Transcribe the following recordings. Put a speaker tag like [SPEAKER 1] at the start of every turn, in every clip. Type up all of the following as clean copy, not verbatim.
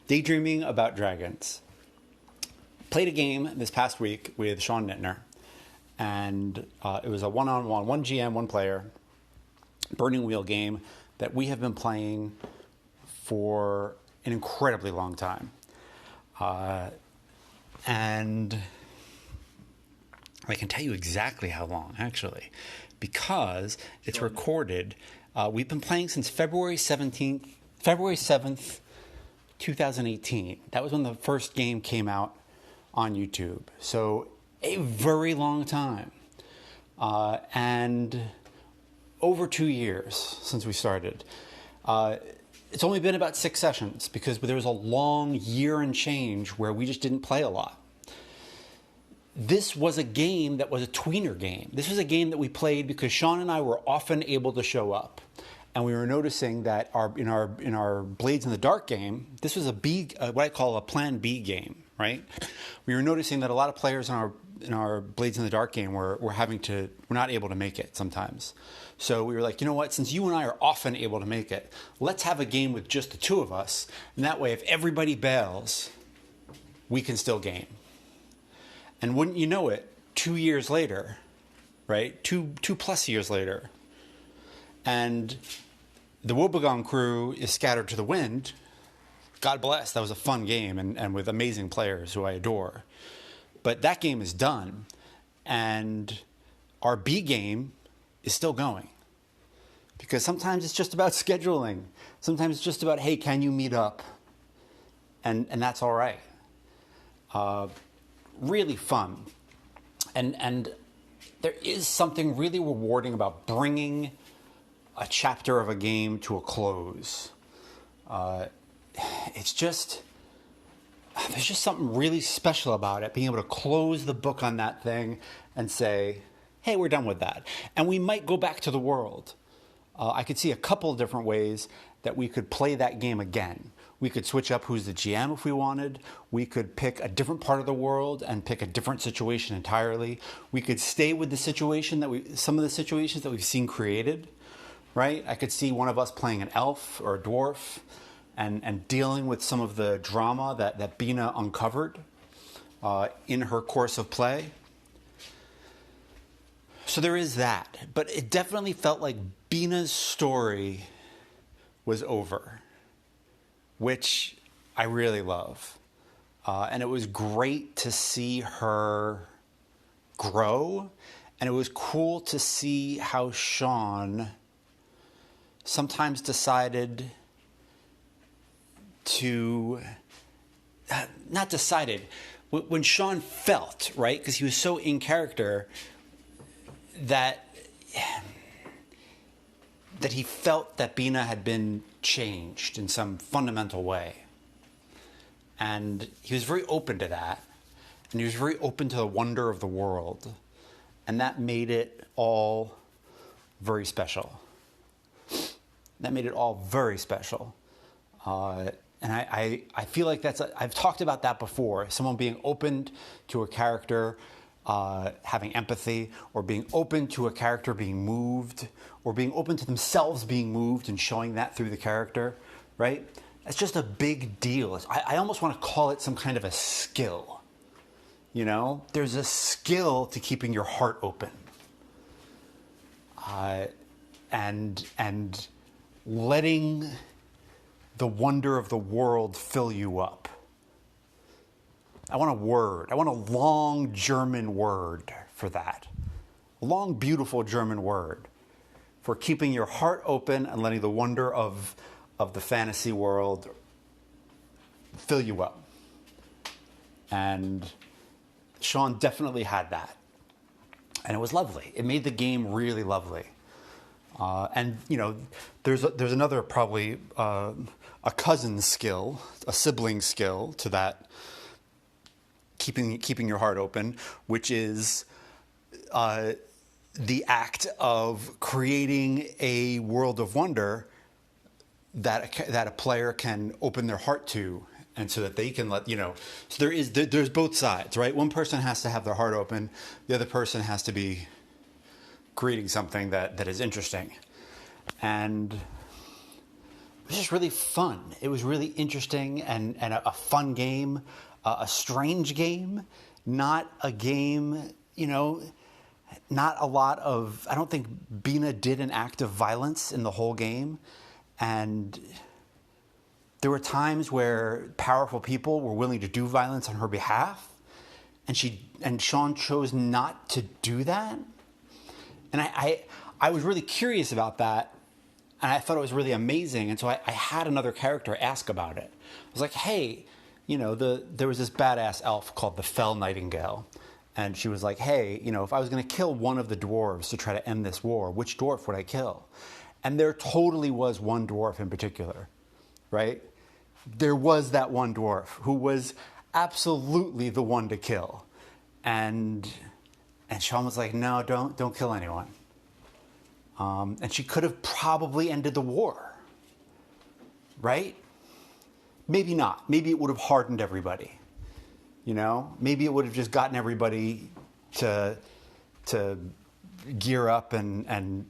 [SPEAKER 1] Daydreaming about dragons. Played a game this past week with Sean Nittner, and it was a one-on-one, one GM, one player, Burning Wheel game that we have been playing for an incredibly long time. And I can tell you exactly how long, actually, because it's recorded. We've been playing since February 7th, 2018. That was when the first game came out on YouTube. So a very long time. And over 2 years since we started. It's only been about 6 sessions because there was a long year and change where we just didn't play a lot. This was a game that was a tweener game. This was a game that we played because Sean and I were often able to show up. And we were noticing that in our Blades in the Dark game, this was what I call a Plan B game, right? We were noticing that a lot of players in our Blades in the Dark game were not able to make it sometimes. So we were like, you know what? Since you and I are often able to make it, let's have a game with just the two of us. And that way, if everybody bails, we can still game. And wouldn't you know it, 2 years later, right? Two plus years later, and the Woebegone crew is scattered to the wind. God bless, that was a fun game and with amazing players who I adore. But that game is done, and our B game is still going. Because sometimes it's just about scheduling. Sometimes it's just about, hey, can you meet up? And that's all right. Really fun. And there is something really rewarding about bringing a chapter of a game to a close. There's just something really special about it, being able to close the book on that thing and say, hey, we're done with that. And we might go back to the world. I could see a couple of different ways that we could play that game again. We could switch up who's the GM if we wanted. We could pick a different part of the world and pick a different situation entirely. We could stay with the situation some of the situations that we've seen created, right? I could see one of us playing an elf or a dwarf and dealing with some of the drama that Bina uncovered in her course of play. So there is that. But it definitely felt like Bina's story was over, which I really love. And it was great to see her grow. And it was cool to see how Sean sometimes decided to... Not decided. When Sean felt, right? Because he was so in character that he felt that Bina had been changed in some fundamental way. And he was very open to that. And he was very open to the wonder of the world. And that made it all very special. That made it all very special. And I feel like I've talked about that before. Someone being open to a character having empathy, or being open to a character being moved, or being open to themselves being moved and showing that through the character, right? It's just a big deal. I almost want to call it some kind of a skill. You know, there's a skill to keeping your heart open, and letting the wonder of the world fill you up. I want a word. I want a long German word for that. A long, beautiful German word for keeping your heart open and letting the wonder of the fantasy world fill you up. And Sean definitely had that. And it was lovely. It made the game really lovely. And, you know, there's another probably a cousin skill, a sibling skill to that, keeping your heart open, which is the act of creating a world of wonder that a player can open their heart to, and so that they can let, you know, so there's both sides, right? One person has to have their heart open, the other person has to be creating something that is interesting. And was just really fun. It was really interesting and a fun game, a strange game, not a game, not a lot of, I don't think Bina did an act of violence in the whole game. And there were times where powerful people were willing to do violence on her behalf. And Sean chose not to do that. And I was really curious about that. And I thought it was really amazing. And so I had another character ask about it. I was like, hey, there was this badass elf called the Fell Nightingale. And she was like, hey, if I was going to kill one of the dwarves to try to end this war, which dwarf would I kill? And there totally was one dwarf in particular, right? There was that one dwarf who was absolutely the one to kill. And Sean was like, no, don't kill anyone. And she could have probably ended the war, right? Maybe not. Maybe it would have hardened everybody. Maybe it would have just gotten everybody to gear up and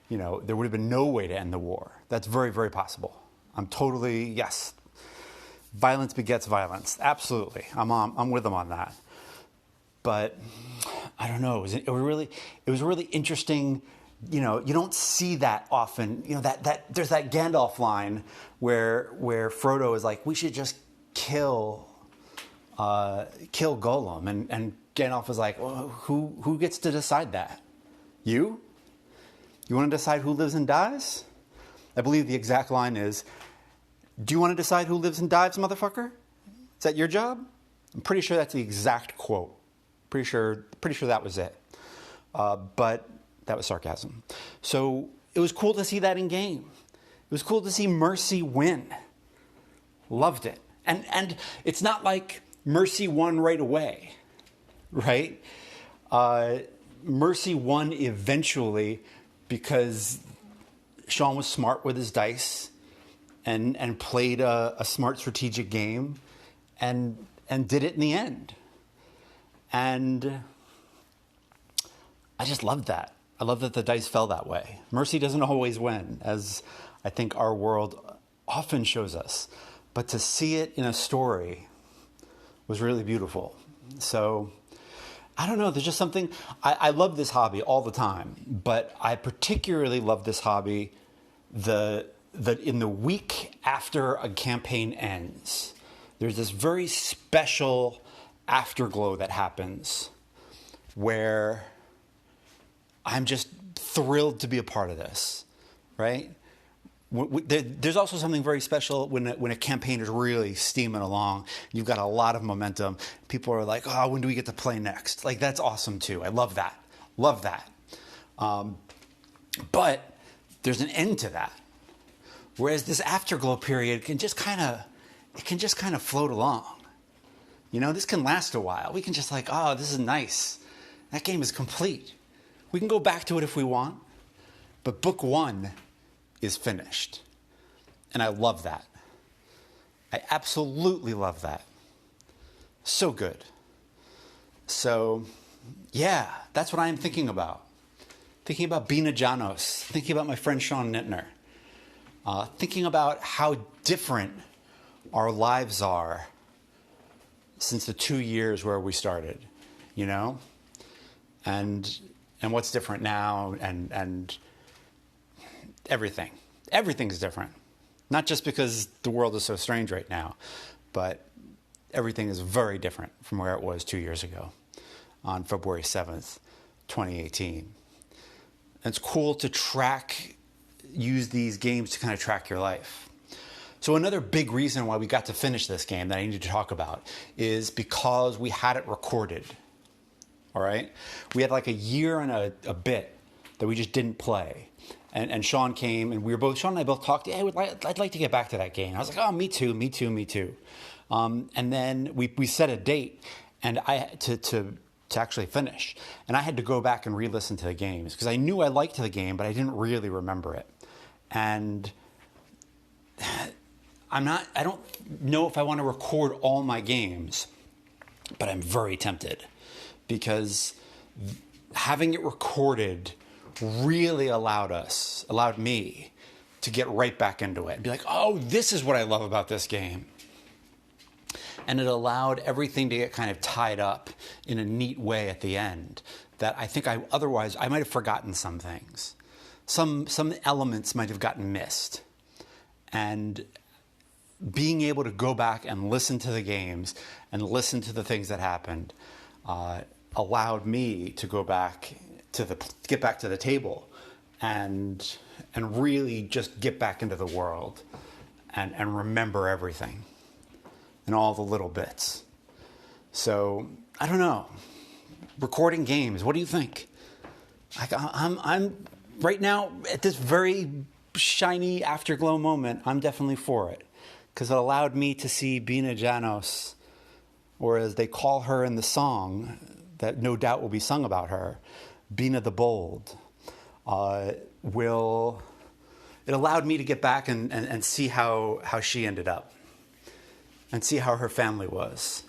[SPEAKER 1] there would have been no way to end the war. That's very, very possible. I'm totally, yes. Violence begets violence. Absolutely. I'm with them on that. But I don't know. It was really interesting. You don't see that often. That there's that Gandalf line where Frodo is like, we should just kill Gollum, and Gandalf was like, well, who gets to decide that? You want to decide who lives and dies? I believe the exact line is, do you want to decide who lives and dies, motherfucker? Is that your job? I'm pretty sure that's the exact quote. Pretty sure that was it. But that was sarcasm. So it was cool to see that in game. It was cool to see Mercy win. Loved it. And it's not like Mercy won right away, right? Mercy won eventually because Sean was smart with his dice and played a smart strategic game and did it in the end. And I just loved that. I love that the dice fell that way. Mercy doesn't always win, as I think our world often shows us. But to see it in a story was really beautiful. So, I don't know, there's just something, I love this hobby all the time, but I particularly love this hobby in the week after a campaign ends. There's this very special afterglow that happens where I'm just thrilled to be a part of this, right? There's also something very special when a campaign is really steaming along. You've got a lot of momentum. People are like, oh, when do we get to play next? Like, that's awesome too. I love that. Love that. But there's an end to that. Whereas this afterglow period can just kind of float along. This can last a while. We can just like, oh, this is nice. That game is complete. We can go back to it if we want. But book one is finished. And I love that. I absolutely love that. So good. So, yeah, that's what I'm thinking about. Thinking about Bina Janos. Thinking about my friend Sean Nittner. Thinking about how different our lives are since the 2 years where we started, and what's different now, and everything. Everything's different. Not just because the world is so strange right now, but everything is very different from where it was 2 years ago on February 7th, 2018. And it's cool to use these games to kind of track your life. So another big reason why we got to finish this game that I need to talk about is because we had it recorded. All right? We had like a year and a bit that we just didn't play. And Sean came, and Sean and I both talked, hey, I'd like to get back to that game. I was like, oh, me too. And then we set a date and to actually finish. And I had to go back and re-listen to the games because I knew I liked the game, but I didn't really remember it. And I don't know if I want to record all my games, but I'm very tempted because having it recorded really allowed me to get right back into it and be like, oh, this is what I love about this game. And it allowed everything to get kind of tied up in a neat way at the end that I think otherwise I might have forgotten some things. Some elements might have gotten missed. And being able to go back and listen to the games and listen to the things that happened allowed me to get back to the table and really just get back into the world and remember everything and all the little bits. So I don't know. Recording games. What do you think? I'm right now at this very shiny afterglow moment. I'm definitely for it because it allowed me to see Bina Janos, or as they call her in the song that no doubt will be sung about her, Bina the Bold. It allowed me to get back and see how she ended up and see how her family was.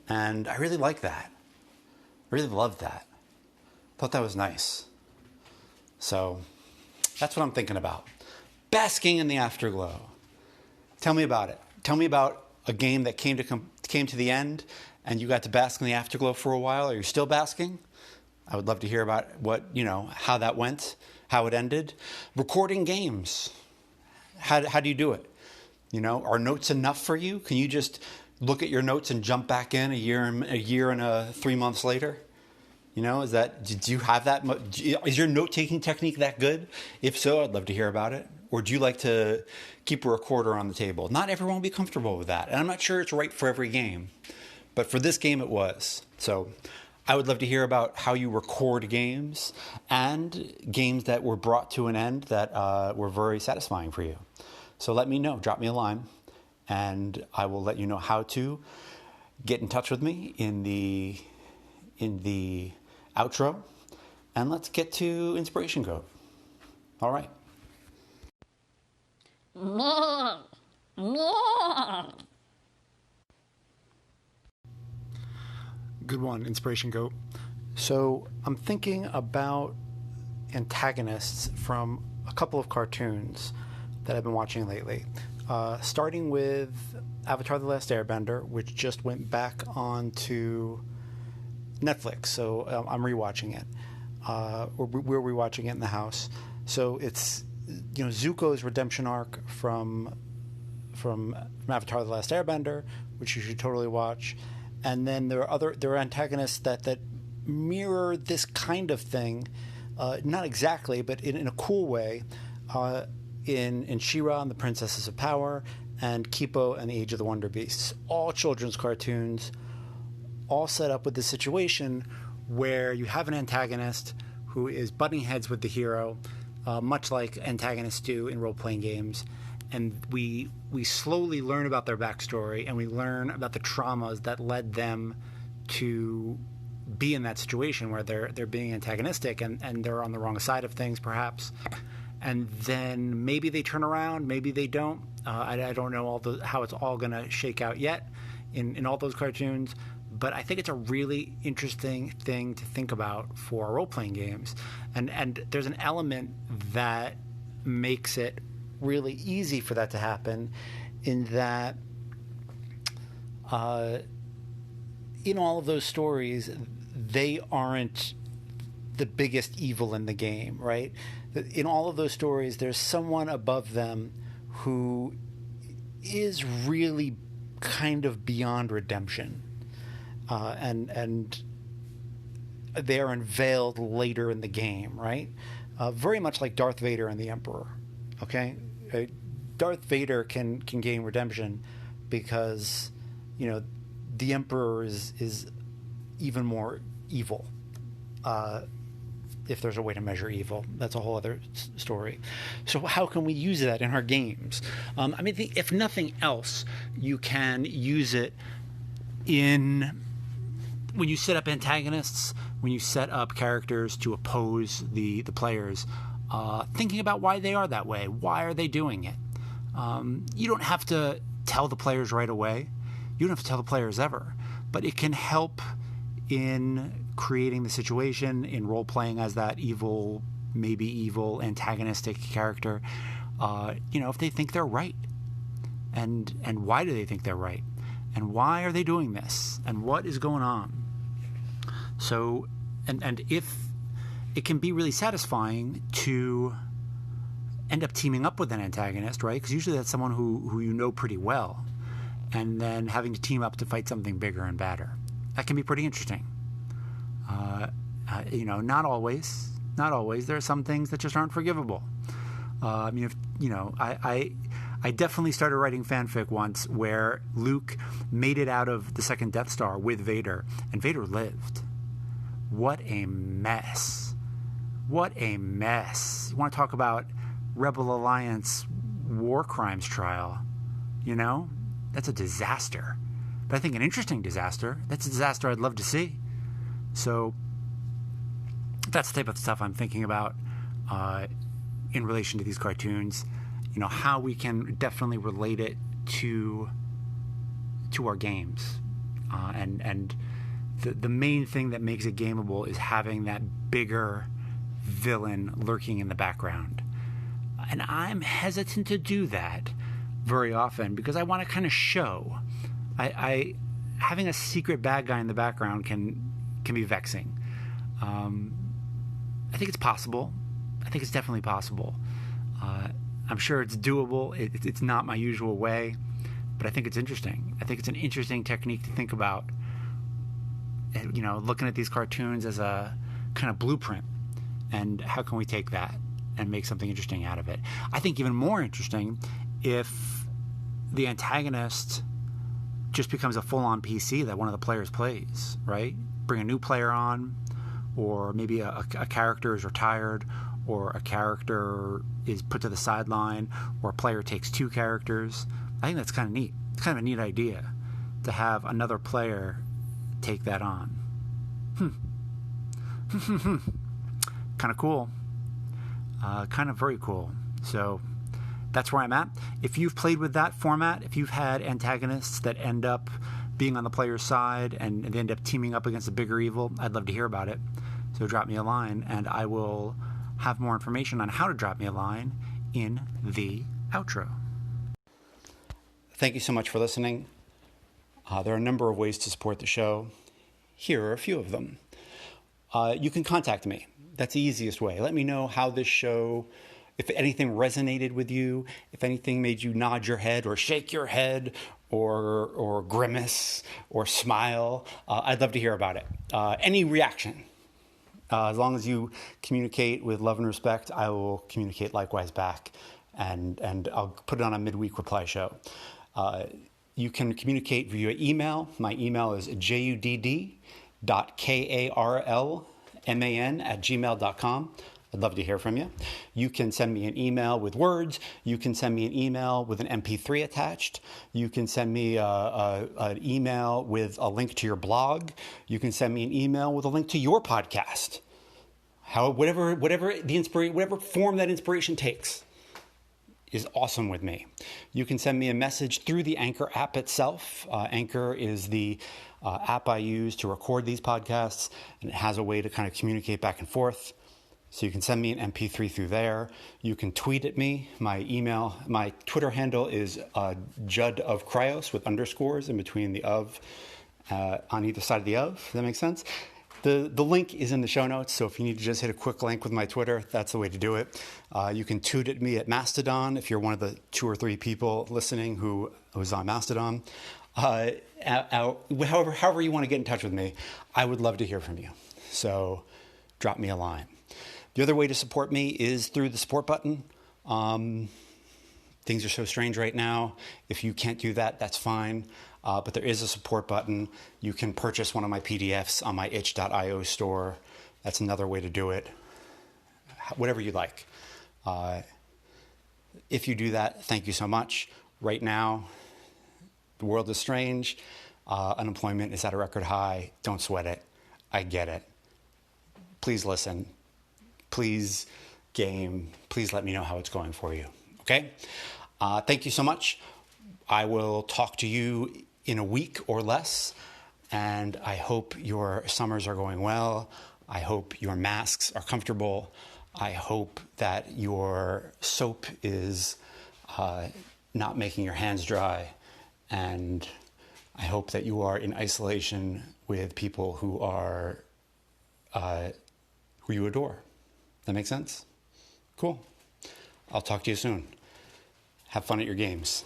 [SPEAKER 1] And I really like that. I really loved that. Thought that was nice. So that's what I'm thinking about. Basking in the afterglow. Tell me about it. Tell me about a game that came to the end and you got to bask in the afterglow for a while. Are you still basking? I would love to hear about how that went, how it ended. Recording games. How do you do it? Are notes enough for you? Can you just look at your notes and jump back in a year and 3 months later? Do you have that? Is your note-taking technique that good? If so, I'd love to hear about it. Or do you like to keep a recorder on the table? Not everyone will be comfortable with that. And I'm not sure it's right for every game. But for this game, it was. So I would love to hear about how you record games and games that were brought to an end that were very satisfying for you. So let me know. Drop me a line. And I will let you know how to get in touch with me in the outro. And let's get to Inspiration Code. All right. Good one, Inspiration Goat. So I'm thinking about antagonists from a couple of cartoons that I've been watching lately. Starting with Avatar: The Last Airbender, which just went back onto Netflix. So I'm rewatching it. We're rewatching it in the house. So it's Zuko's redemption arc from Avatar: The Last Airbender, which you should totally watch. And then there are antagonists that mirror this kind of thing, not exactly, but in a cool way. In She-Ra and the Princesses of Power, and Kipo and the Age of the Wonderbeasts. All children's cartoons, all set up with the situation where you have an antagonist who is butting heads with the hero, much like antagonists do in role-playing games. And we slowly learn about their backstory, and we learn about the traumas that led them to be in that situation where they're being antagonistic and they're on the wrong side of things, perhaps. And then maybe they turn around, maybe they don't. I don't know how it's all going to shake out yet in all those cartoons. But I think it's a really interesting thing to think about for role-playing games. And there's an element that makes it really easy for that to happen in that in all of those stories, they aren't the biggest evil in the game, right? In all of those stories, there's someone above them who is really kind of beyond redemption. And they are unveiled later in the game, right? Very much like Darth Vader and the Emperor, okay? Darth Vader can gain redemption because, the Emperor is even more evil. If there's a way to measure evil, that's a whole other story. So how can we use that in our games? If nothing else, you can use it when you set up antagonists, when you set up characters to oppose the players, thinking about why they are that way. Why are they doing it? You don't have to tell the players right away. You don't have to tell the players ever. But it can help in creating the situation, in role-playing as that evil, maybe evil, antagonistic character. if they think they're right. And why do they think they're right? And why are they doing this? And what is going on? So, and if it can be really satisfying to end up teaming up with an antagonist, right? Because usually that's someone who you know pretty well, and then having to team up to fight something bigger and badder. That can be pretty interesting. Not always. Not always. There are some things that just aren't forgivable. I definitely started writing fanfic once where Luke made it out of the second Death Star with Vader, and Vader lived. What a mess. What a mess. You want to talk about Rebel Alliance war crimes trial? That's a disaster. But I think an interesting disaster. That's a disaster I'd love to see. So that's the type of stuff I'm thinking about in relation to these cartoons. How we can definitely relate it to our games. And the main thing that makes it gameable is having that bigger villain lurking in the background. And I'm hesitant to do that very often because I want to kind of show. I having a secret bad guy in the background can be vexing. I think it's possible. I think it's definitely possible. I'm sure it's doable. It's not my usual way, but I think it's interesting. I think it's an interesting technique to think about. Looking at these cartoons as a kind of blueprint, and how can we take that and make something interesting out of it? I think even more interesting if the antagonist just becomes a full-on PC that one of the players plays, right? Bring a new player on, or maybe a character is retired, or a character is put to the sideline, or a player takes two characters. I think that's kind of neat. It's kind of a neat idea to have another player take that on. Kind of cool. Kind of very cool. So that's where I'm at. If you've played with that format, if you've had antagonists that end up being on the player's side and they end up teaming up against a bigger evil, I'd love to hear about it. So drop me a line, and I will have more information on how to drop me a line in the outro. Thank you so much for listening. There are a number of ways to support the show. Here are a few of them. You can contact me. That's the easiest way. Let me know how this show, if anything resonated with you, if anything made you nod your head or shake your head or grimace or smile. I'd love to hear about it. Any reaction. As long as you communicate with love and respect, I will communicate likewise back, and I'll put it on a midweek reply show. You can communicate via email. My email is judd.karlman@gmail.com. I'd love to hear from you. You can send me an email with words. You can send me an email with an MP3 attached. You can send me an email with a link to your blog. You can send me an email with a link to your podcast. Whatever form that inspiration takes is awesome with me. You can send me a message through the Anchor app itself. Anchor is the app I use to record these podcasts, and it has a way to kind of communicate back and forth. So you can send me an MP3 through there. You can tweet at me. My Twitter handle is Judd of Cryos with underscores in between the of on either side of the of. Does that make sense? The link is in the show notes, so if you need to just hit a quick link with my Twitter, that's the way to do it. You can tweet at me at Mastodon if you're one of the 2 or 3 people listening who's on Mastodon. However you want to get in touch with me, I would love to hear from you. So drop me a line. The other way to support me is through the support button. Things are so strange right now. If you can't do that, that's fine. But there is a support button. You can purchase one of my PDFs on my itch.io store. That's another way to do it. Whatever you like. If you do that, thank you so much. Right now, the world is strange. Unemployment is at a record high. Don't sweat it. I get it. Please listen. Please game. Please let me know how it's going for you. Okay? Thank you so much. I will talk to you in a week or less, and I hope your summers are going well. I hope your masks are comfortable. I hope that your soap is not making your hands dry. And I hope that you are in isolation with people who are who you adore. That makes sense? Cool. I'll talk to you soon. Have fun at your games.